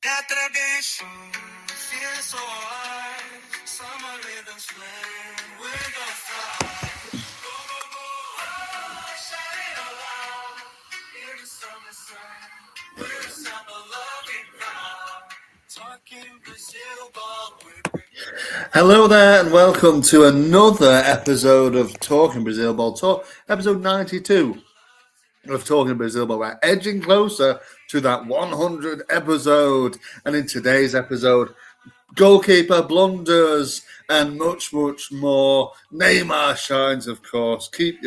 That tradition feels so alive. Summer rhythms blend with the fire. Go, go, go, oh, shine it all out. Hear the summer sun. We're a summer loving crowd. Talking Brazil ball. Hello there, and welcome to another episode of Talking Brazil Ball Talk, episode 92 of Talking Brazil Ball. We're edging closer to that 100 episode, and in today's episode, goalkeeper blunders and much, much more. Neymar shines, of course. Keep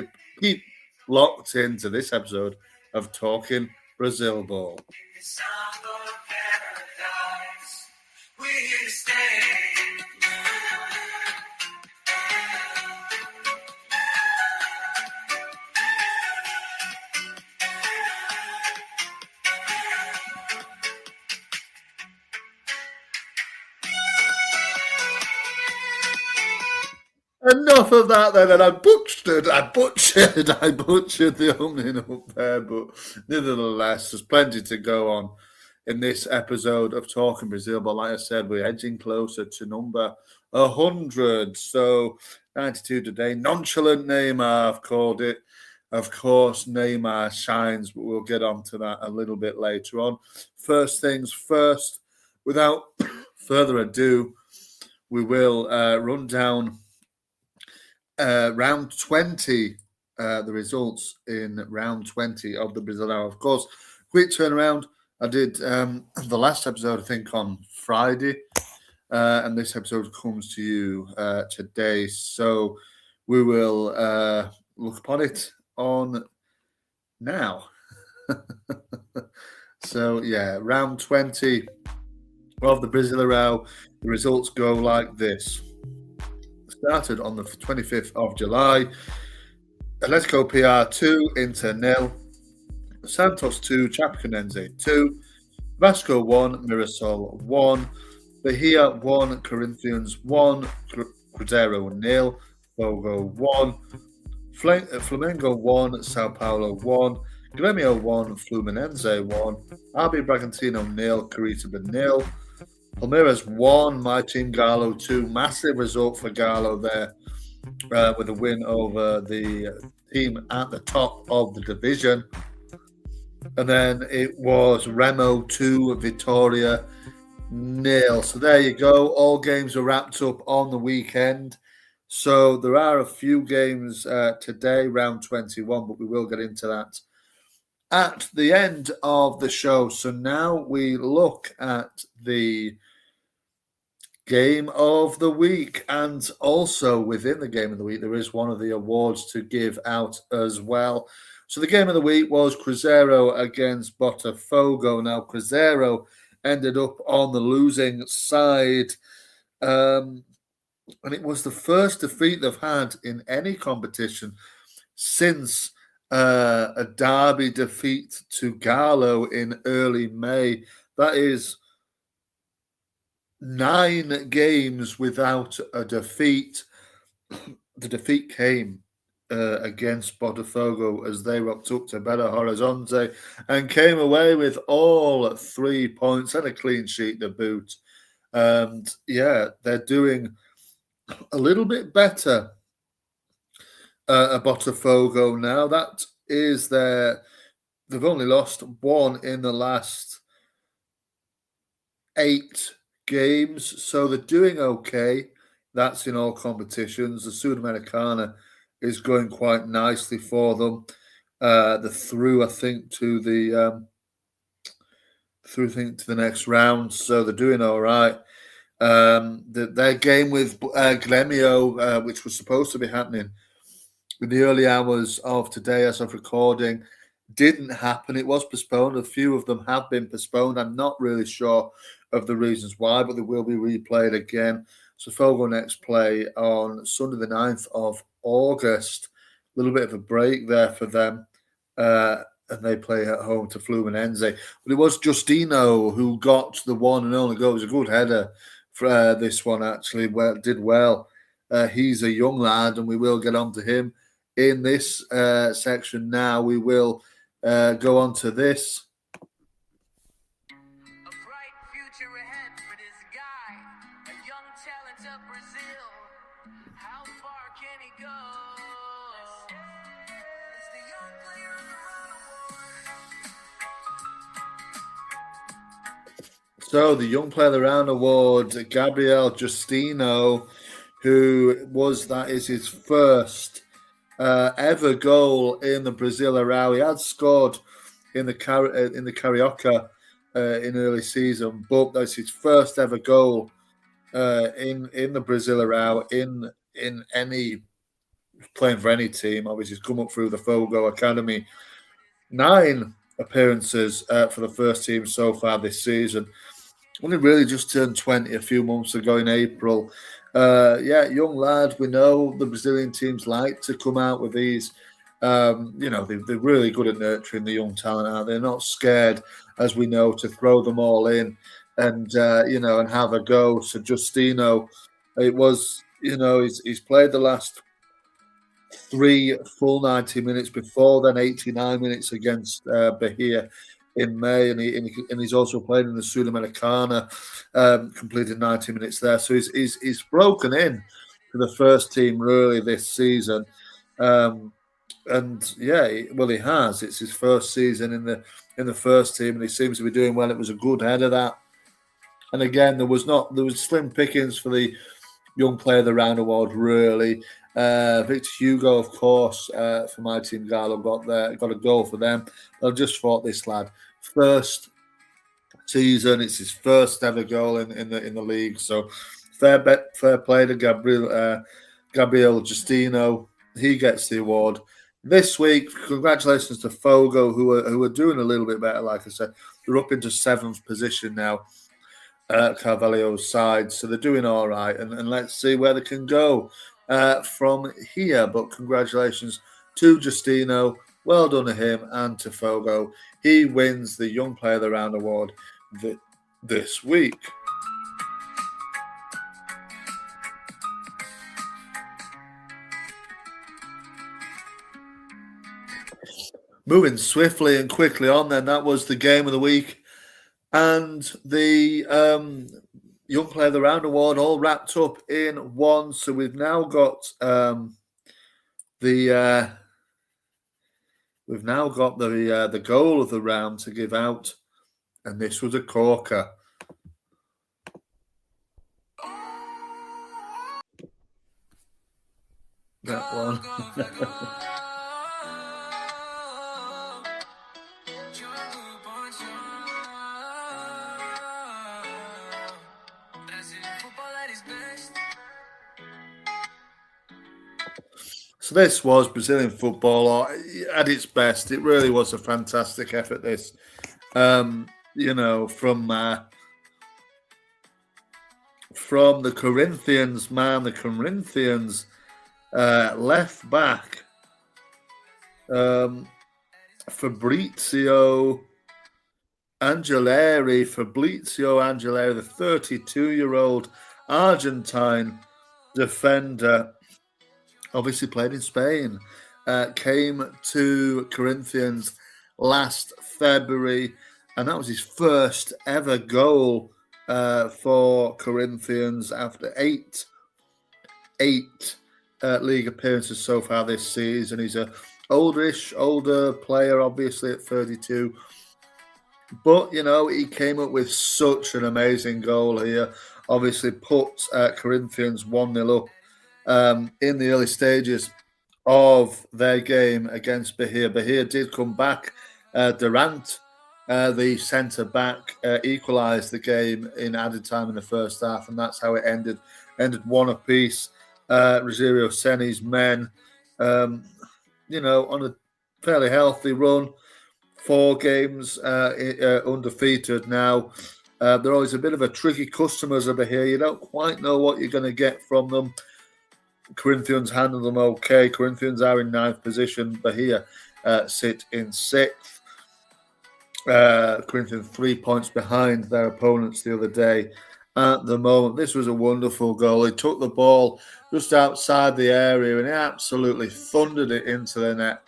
locked into this episode of Talking Brazil Ball. Enough of that then, and I butchered the opening up there, but nevertheless, there's plenty to go on in this episode of Talking Brazil. But like I said, we're edging closer to number 100. So 92 today. Nonchalant Neymar, I've called it. Of course, Neymar shines, but we'll get on to that a little bit later on. First things first, without further ado, we will run down round 20, the results in round 20 of the Brazilian. Of course, quick turnaround. I did the last episode, I think, on Friday, and this episode comes to you today. So we will look upon it on now. So, yeah, round 20 of the Brazilian. The results go like this. Started on the 25th of July. Atletico PR 2, Inter 0. Santos 2, Chapecoense 2. Vasco 1, Mirassol 1. Bahia 1, Corinthians 1. Cruzeiro 0. Fogo 1. Flamengo 1, Sao Paulo 1. Grêmio 1, Fluminense 1. RB Bragantino 0, Curitiba 0. Palmeiras 1, my team Galo 2. Massive result for Galo there with a win over the team at the top of the division. And then it was Remo 2, Vitória 0. So there you go. All games are wrapped up on the weekend. So there are a few games today, round 21, but we will get into that at the end of the show. So now we look at the game of the week, and also within the game of the week there is one of the awards to give out as well. So the game of the week was Cruzeiro against Botafogo. Now Cruzeiro ended up on the losing side, and it was the first defeat they've had in any competition since a derby defeat to Galo in early May. That is 9 games without a defeat. The defeat came against Botafogo as they rocked up to Belo Horizonte and came away with all 3 points and a clean sheet to boot. And yeah, they're doing a little bit better at Botafogo now. That is they've only lost 1 in the last 8 games, so they're doing okay. That's in all competitions. The Sudamericana is going quite nicely for them. They're through, I think, to the next round, so they're doing all right. Their game with Grêmio, which was supposed to be happening in the early hours of today, as of recording, didn't happen. It was postponed. A few of them have been postponed. I'm not really sure of the reasons why, but they will be replayed again. So Fogo next play on Sunday the 9th of August. A little bit of a break there for them. And they play at home to Fluminense. But it was Justino who got the one and only goal. It was a good header for this one, actually. Did well. He's a young lad, and we will get on to him in this section now. We will go on to this. future ahead for this guy, a young talent of Brazil. How far can he go? It's the young player of the round award. So the Young Player of the Round award, Gabriel Justino, that is his first ever goal in the Brasileirão. He had scored in the Carioca in early season, but that's his first ever goal in the Brasileirão in any playing for any team. Obviously, he's come up through the Fogo Academy. 9 appearances for the first team so far this season. Only really just turned 20 a few months ago in April. Young lad. We know the Brazilian teams like to come out with these. They're really good at nurturing the young talent out. They're not scared, as we know, to throw them all in and have a go. So Justino, it was, he's played the last 3 full 90 minutes before then 89 minutes against Bahia in May, and he's also played in the Sudamericana, completed 90 minutes there. So he's broken in to the first team really this season, he has. It's his first season in the first team, and he seems to be doing well. It was a good header that, and again there was slim pickings for the Young Player of the Round award really. Victor Hugo, of course, for my team, Galo got a goal for them. I just thought this lad, first season, it's his first ever goal in the league. So fair play to Gabriel Justino. He gets the award this week. Congratulations to Fogo, who are doing a little bit better. Like I said, they're up into 7th position now. Carvalho's side, so they're doing all right, and let's see where they can go from here. But congratulations to Justino, well done to him, and to Fogo. He wins the Young Player of the Round award this week. Moving swiftly and quickly on, then, that was the game of the week. And the Young Player of the Round award all wrapped up in one. So we've now got the goal of the round to give out, and this was a corker. That one. So this was Brazilian football at its best. It really was a fantastic effort. This, from the Corinthians, man, the Corinthians left back, Fabrizio Angeleri, the 32-year-old Argentine defender, obviously played in Spain, came to Corinthians last February, and that was his first ever goal for Corinthians after eight league appearances so far this season. He's a older player, obviously at 32. But, he came up with such an amazing goal here. Obviously put Corinthians 1-0 up in the early stages of their game against Bahia. Bahia did come back. Durant, the centre-back, equalised the game in added time in the first half, and that's how it ended. Ended 1 apiece. Rosario Ceni's men, on a fairly healthy run. 4 games undefeated now. They're always a bit of a tricky customers over here. You don't quite know what you're going to get from them. Corinthians handle them okay. Corinthians are in 9th position. Bahia sit in 6th. Corinthians 3 points behind their opponents the other day. At the moment, this was a wonderful goal. He took the ball just outside the area and he absolutely thundered it into the net.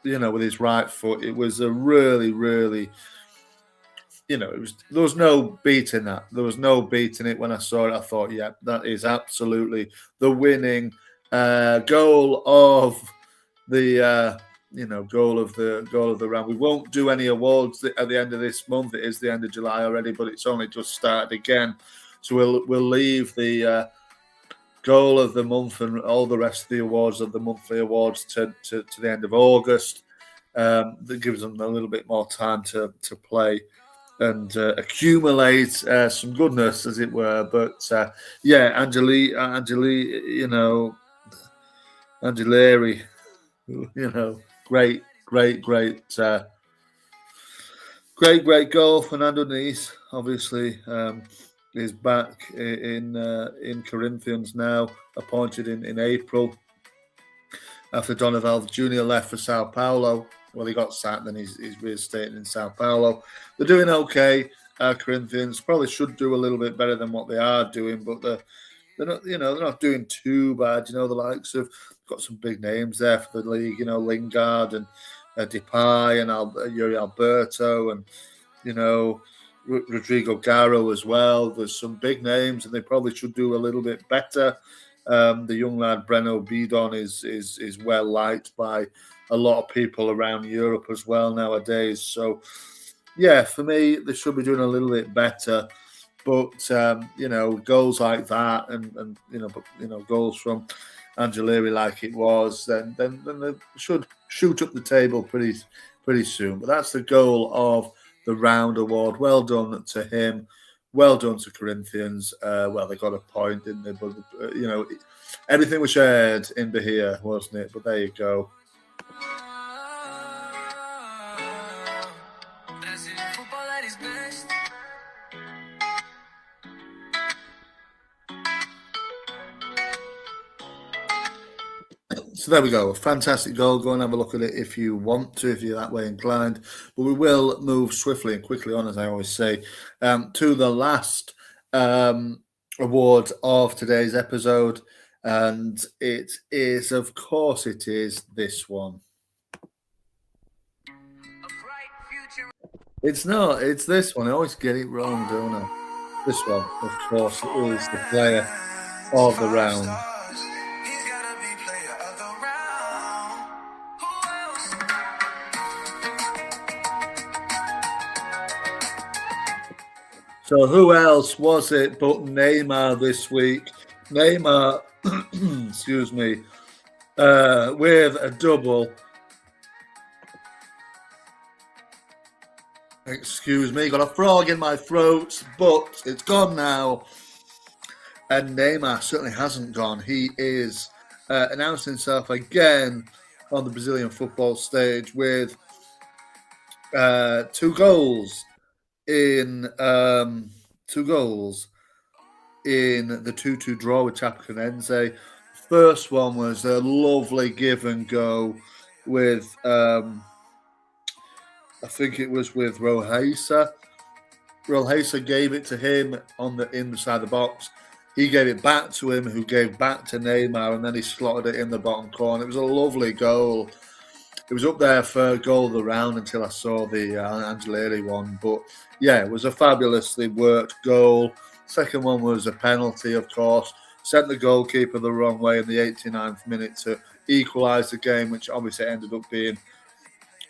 With his right foot. It was a really, really there was no beating that. There was no beating it. When I saw it, I thought, yeah, that is absolutely the winning goal of the goal of the round. We won't do any awards at the end of this month. It is the end of July already, but it's only just started again. So we'll leave the goal of the month and all the rest of the awards of the monthly awards to the end of August. That gives them a little bit more time to play and accumulate some goodness, as it were. But Angeleri, great goal. Fernando Nice, obviously, is back in Corinthians now, appointed in April after Donival Jr. left for Sao Paulo. Well, he got sacked, then he's reinstated in Sao Paulo. They're doing okay. Corinthians probably should do a little bit better than what they are doing, but they're not doing too bad. The likes of got some big names there for the league. Lingard and Depay and Yuri Alberto and Rodrigo Garro as well. There's some big names, and they probably should do a little bit better. The young lad Breno Bidon is well liked by a lot of people around Europe as well nowadays. So, yeah, for me, they should be doing a little bit better. But goals like that, and goals from Angeleri like it was, then they should shoot up the table pretty soon. But that's the goal of the round award. Well done to him. Well done to Corinthians. They got a point, didn't they? But everything was shared in Bahia, wasn't it? But there you go. So there we go. A fantastic goal. Go and have a look at it if you want to, if you're that way inclined. But we will move swiftly and quickly on, as I always say, to the last award of today's episode. And it is, of course, it is this one. It's not. It's this one. I always get it wrong, don't I? This one, of course, is the player of the round. So who else was it but Neymar this week? Neymar, excuse me, with a double. Excuse me, got a frog in my throat, but it's gone now. And Neymar certainly hasn't gone. He is announced himself again on the Brazilian football stage with 2 goals in the 2-2 draw with Chapecoense. First one was a lovely give and go with I think it was with Rohaisa. Rohaisa gave it to him on the inside the box. He gave it back to him, who gave back to Neymar, and then he slotted it in the bottom corner. It was a lovely goal. It was up there for goal of the round until I saw the Angeleri one. But yeah, it was a fabulously worked goal. Second one was a penalty, of course. Sent the goalkeeper the wrong way in the 89th minute to equalise the game, which obviously ended up being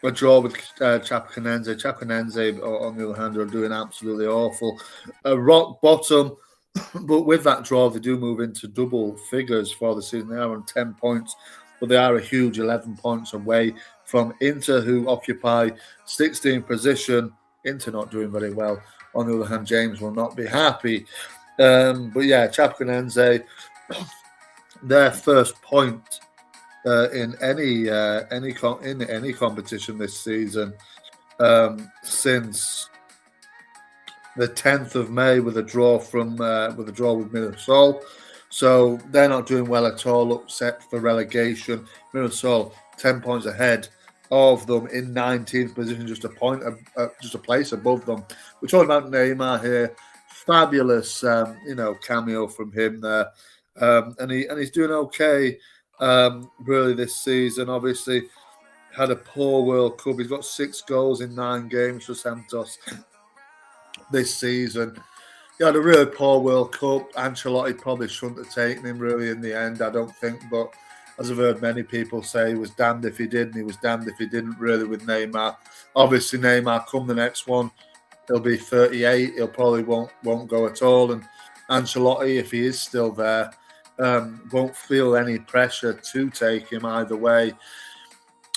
a draw with Chapecoense. Chapecoense, on the other hand, are doing absolutely awful. Rock bottom. But with that draw, they do move into double figures for the season. They are on 10 points. But they are a huge 11 points away from Inter, who occupy 16th position. Inter not doing very well. On the other hand, James will not be happy. But yeah, Chapecoense, their first point in any competition this season since the 10th of May with a draw with Mirassol. So they're not doing well at all, upset for relegation. Mirassol 10 points ahead of them in 19th position, just a place above them. We're talking about Neymar here. Fabulous, cameo from him there, and he's doing okay, really this season. Obviously, had a poor World Cup. He's got 6 goals in 9 games for Santos. this season. He had a really poor World Cup. Ancelotti probably shouldn't have taken him really in the end, I don't think. But as I've heard many people say, he was damned if he did, and he was damned if he didn't really with Neymar. Obviously, Neymar, come the next one, he'll be 38. He'll probably won't go at all. And Ancelotti, if he is still there, won't feel any pressure to take him either way.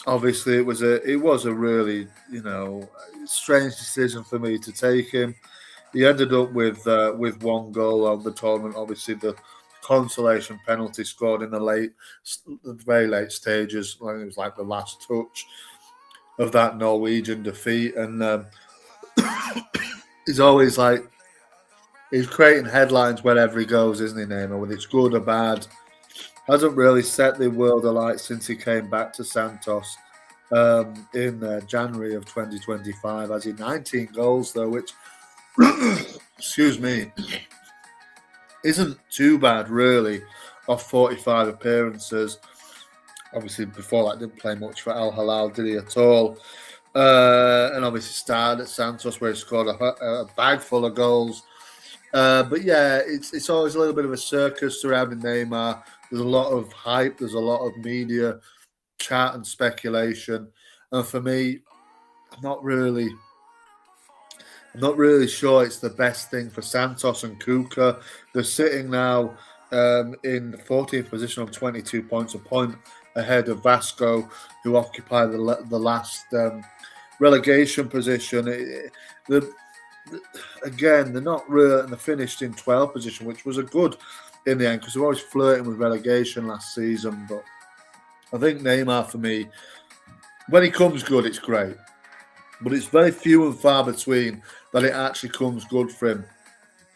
Obviously, it was a really strange decision for me to take him. He ended up with one goal on the tournament. Obviously, the consolation penalty scored in the very late stages. I think it was like the last touch of that Norwegian defeat, and he's always he's creating headlines wherever he goes, isn't he, Neymar? Whether it's good or bad, hasn't really set the world alight since he came back to Santos in January of 2025. Has he 19 goals though, which excuse me, isn't too bad really, of 45 appearances. Obviously, before that, didn't play much for Al Hilal, did he at all? And obviously started at Santos, where he scored a bag full of goals. But yeah, it's always a little bit of a circus surrounding Neymar. There's a lot of hype. There's a lot of media chat and speculation. And for me, I'm not really sure it's the best thing for Santos and Kuka. They're sitting now in 14th position on 22 points, a point ahead of Vasco, who occupy the last relegation position. Again, they're not really, and they finished in 12th position, which was a good in the end, because they're always flirting with relegation last season. But I think Neymar, for me, when he comes good, it's great. But it's very few and far between that it actually comes good for him.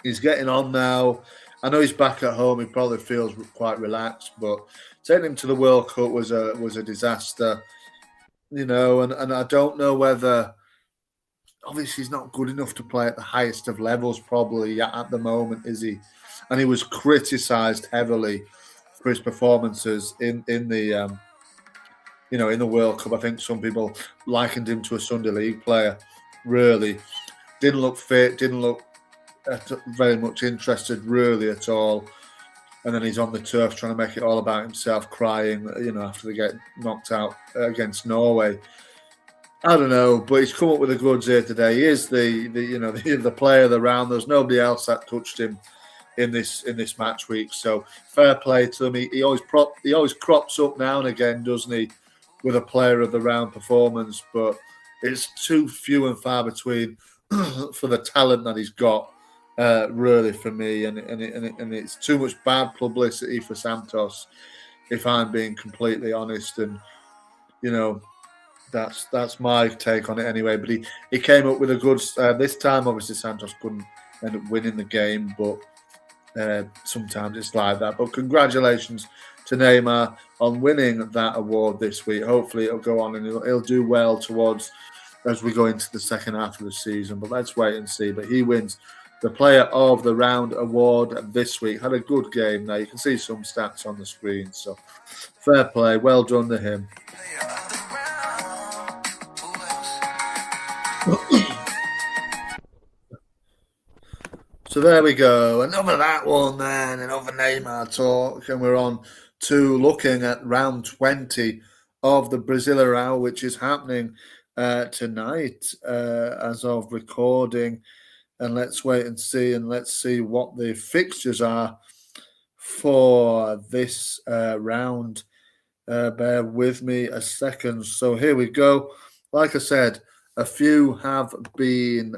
He's getting on now. I know he's back at home. He probably feels quite relaxed, but taking him to the World Cup was a disaster, and I don't know whether. Obviously, he's not good enough to play at the highest of levels, probably at the moment, is he? And he was criticised heavily for his performances in the in the World Cup. I think some people likened him to a Sunday League player. Really, didn't look fit, didn't look very much interested really at all. And then he's on the turf trying to make it all about himself, crying, after they get knocked out against Norway. I don't know, but he's come up with the goods here today. He is the player of the round. There's nobody else that touched him in this match week. So fair play to him. He always crops up now and again, doesn't he, with a player of the round performance? But it's too few and far between for the talent that he's got, really, for me. And it's too much bad publicity for Santos, if I'm being completely honest. And that's my take on it anyway. But he came up with a good this time. Obviously, Santos couldn't end up winning the game, but sometimes it's like that. But congratulations to Neymar on winning that award this week. Hopefully, it'll go on and he'll do well towards as we go into the second half of the season. But let's wait and see. But he wins the Player of the Round award this week. Had a good game there. You can see some stats on the screen. So fair play. Well done to him. So there we go. Enough of that one then. Enough of Neymar talk. And we're on to looking at round 20 of the Brazilian Serie A, which is happening tonight as of recording. And let's wait and see. And let's see what the fixtures are for this round. Bear with me a second. So here we go. Like I said, a few have been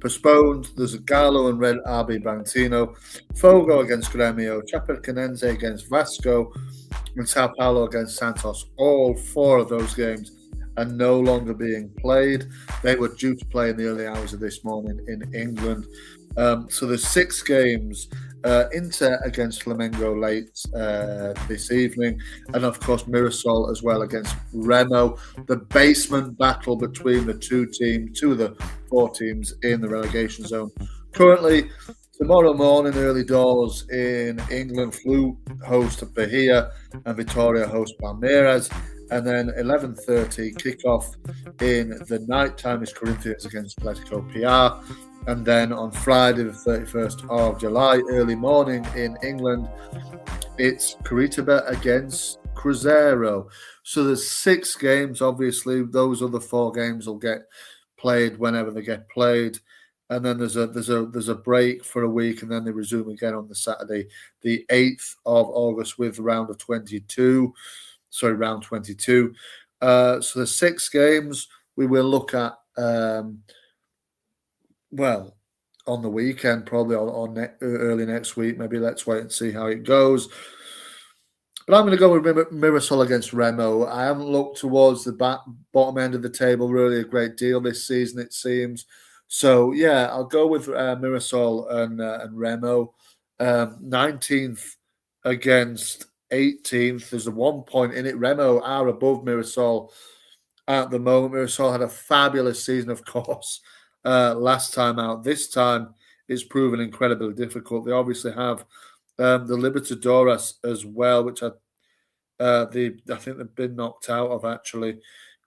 postponed. There's a Galo and Red RB Bragantino, Fogo against Grêmio, Chapecoense against Vasco, and Sao Paulo against Santos. All four of those games are no longer being played. They were due to play in the early hours of this morning in England. So there's 6 games. Inter against Flamengo late this evening, and of course Mirassol as well against Remo. The basement battle between the two of the 4 teams in the relegation zone. Currently, tomorrow morning, early doors in England, Flu host Bahia and Vitória host Palmeiras. And then 11:30 kickoff in the night time is Corinthians against Atletico PR. And then on Friday, the 31st of July, early morning in England, it's Curitiba against Cruzeiro. So there's 6 games. Obviously, those other 4 games will get played whenever they get played, and then there's a break for a week, and then they resume again on the Saturday, the 8th of August, with round 22. So there's 6 games. We will look at on the weekend, probably on early next week. Maybe let's wait and see how it goes. But I'm going to go with Mirasol against Remo. I haven't looked towards the bottom end of the table really a great deal this season, it seems. So, yeah, I'll go with Mirasol and Remo. 19th against 18th. There's a 1 point in it. Remo are above Mirasol at the moment. Mirasol had a fabulous season, of course, last time out. This time it's proven incredibly difficult. They obviously have the Libertadores as well, which I think they've been knocked out of actually.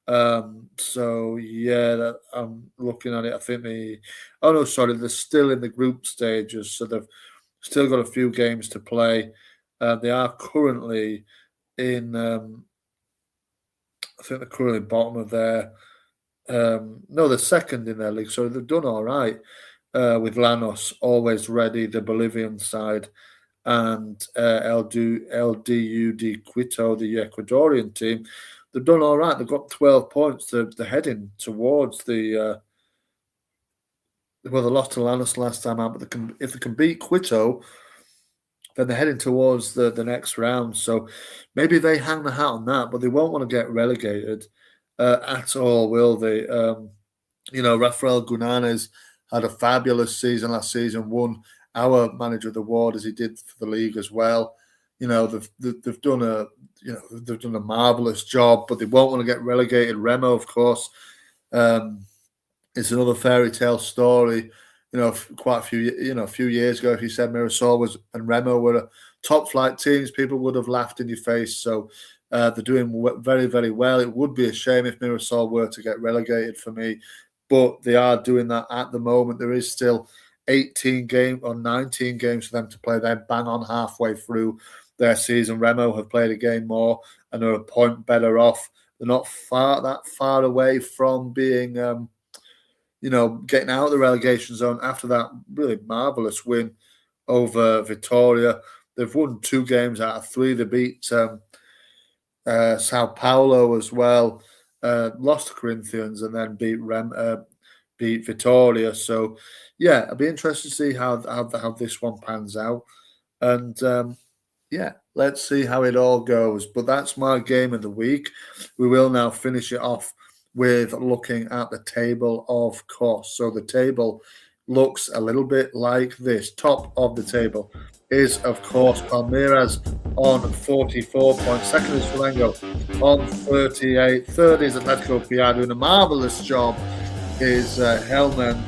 So yeah, I'm looking at it. I think they're still in the group stages, so they've still got a few games to play. They are currently in. I think they're currently bottom of their. No, they're second in their league, so they've done all right with Llanos always ready, the Bolivian side, and LDU de Quito, the Ecuadorian team. They've done all right. They've got 12 points. They're heading towards the. They lost to Llanos last time out, but if they can beat Quito, then they're heading towards the next round. So maybe they hang the hat on that, but they won't want to get relegated at all, will they? Rafael Gunanes had a fabulous season last season, won our manager of the award as he did for the league as well. They've done a marvelous job, but they won't want to get relegated. Remo, of course, it's another fairy tale story. Quite a few years ago, if you said Mirasol and Remo were top flight teams, people would have laughed in your face. So they're doing very, very well. It would be a shame if Mirasol were to get relegated for me, but they are doing that at the moment. There is still 19 games for them to play. They're bang on halfway through their season. Remo have played a game more and are a point better off. They're not that far away from being, getting out of the relegation zone after that really marvellous win over Vitória. They've won 2 games out of 3. They beat Sao Paulo as well, lost to Corinthians, and then beat Vitória. So, yeah, I'd be interested to see how this one pans out. And, let's see how it all goes. But that's my game of the week. We will now finish it off with looking at the table, of course. So the table looks a little bit like this. Top of the table is, of course, Palmeiras on 44 points. Second is Flamengo on 38. Third is Atletico PR doing a marvellous job. Is Hellman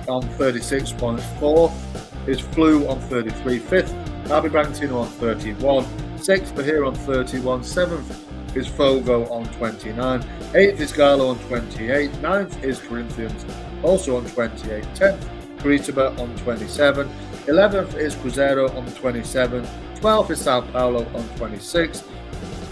on 36 points. Fourth is Flu on 33. Fifth, RB Bragantino on 31. Sixth, Bahia on 31. Seventh is Fogo on 29. 8th is Galo on 28. 9th is Corinthians, also on 28. 10th, Curitiba on 27. 11th is Cruzeiro on 27. 12th is Sao Paulo on 26.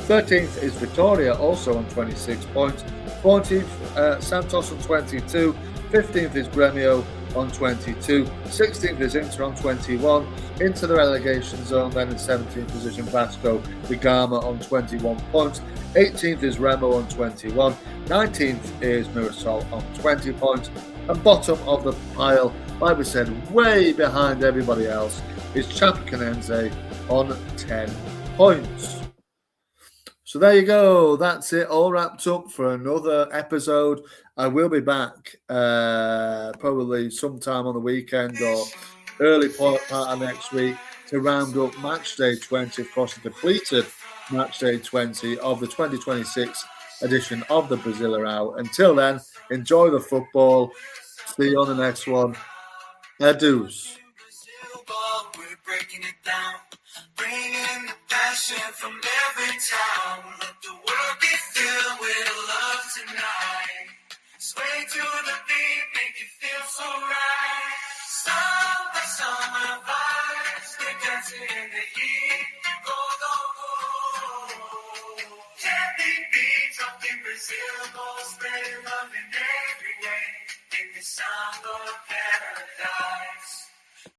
13th is Vitória, also on 26 points. 14th, Santos on 22. 15th is Grêmio on 22. 16th is Inter on 21. Into the relegation zone, then in 17th position, Vasco da Gama on 21 points. 18th is Remo on 21. 19th is Mirasol on 20 points. And bottom of the pile, like we said, way behind everybody else, is Chapecoense on 10 points. So there you go. That's it. All wrapped up for another episode. I will be back probably sometime on the weekend or early part of next week to round up match day 20, of course, the completed match day 20 of the 2026 edition of the Brazilian. Until then, enjoy the football. See you on the next one. Adios. Bringing the passion from every town. Let the world be filled with love tonight. Sway to the beat, make you feel so right. Summer, summer vibes, we're dancing in the heat. Go, go, go. Can't be beat, up in Brazil, go spreading love in air.